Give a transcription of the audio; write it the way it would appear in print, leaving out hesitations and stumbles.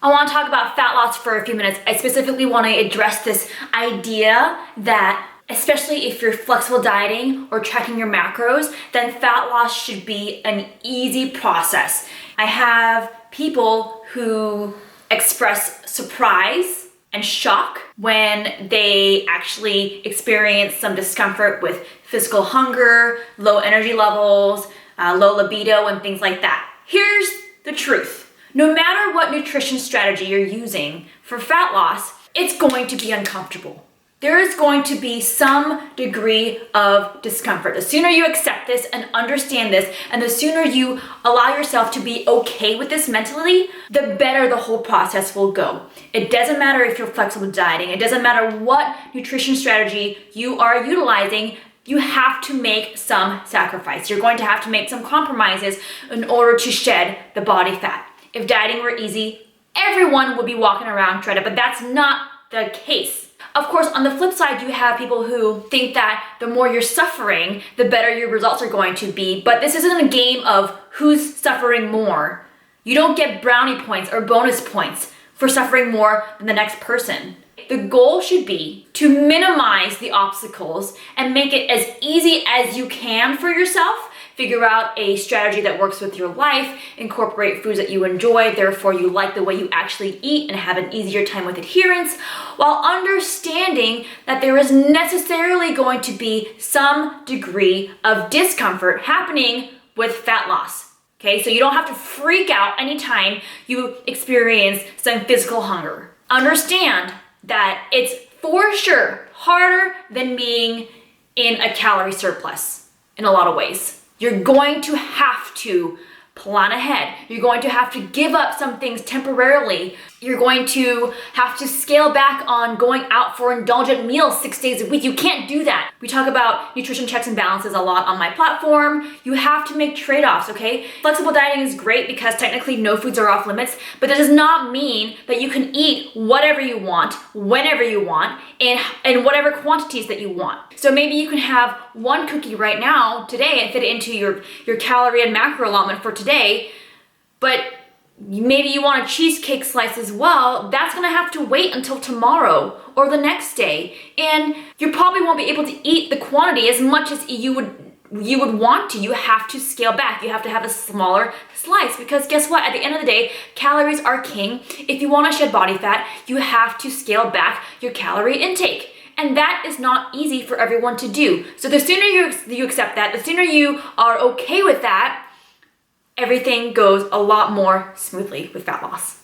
I want to talk about fat loss for a few minutes. I specifically want to address this idea that, especially if you're flexible dieting or tracking your macros, then fat loss should be an easy process. I have people who express surprise and shock when they actually experience some discomfort with physical hunger, low energy levels, low libido, and things like that. Here's the truth. No matter what nutrition strategy you're using for fat loss, it's going to be uncomfortable. There is going to be some degree of discomfort. The sooner you accept this and understand this, and the sooner you allow yourself to be okay with this mentally, the better the whole process will go. It doesn't matter if you're flexible dieting. It doesn't matter what nutrition strategy you are utilizing. You have to make some sacrifice. You're going to have to make some compromises in order to shed the body fat. If dieting were easy, everyone would be walking around shredded, but that's not the case. Of course, on the flip side, you have people who think that the more you're suffering, the better your results are going to be. But this isn't a game of who's suffering more. You don't get brownie points or bonus points for suffering more than the next person. The goal should be to minimize the obstacles and make it as easy as you can for yourself. Figure out a strategy that works with your life, incorporate foods that you enjoy, therefore you like the way you actually eat and have an easier time with adherence, while understanding that there is necessarily going to be some degree of discomfort happening with fat loss. Okay, so you don't have to freak out anytime you experience some physical hunger. Understand that it's for sure harder than being in a calorie surplus in a lot of ways. You're going to have to plan ahead. You're going to have to give up some things temporarily. You're going to have to scale back on going out for indulgent meals 6 days a week. You can't do that. We talk about nutrition checks and balances a lot on my platform. You have to make trade-offs, okay? Flexible dieting is great because technically no foods are off limits, but that does not mean that you can eat whatever you want, whenever you want, in whatever quantities that you want. So maybe you can have one cookie right now, today, and fit it into your calorie and macro allotment for today, but maybe you want a cheesecake slice as well. That's gonna have to wait until tomorrow or the next day. And you probably won't be able to eat the quantity as much as you would want to. You have to scale back. You have to have a smaller slice because guess what? At the end of the day, calories are king. If you wanna shed body fat, you have to scale back your calorie intake. And that is not easy for everyone to do. So the sooner you accept that, the sooner you are okay with that, everything goes a lot more smoothly with fat loss.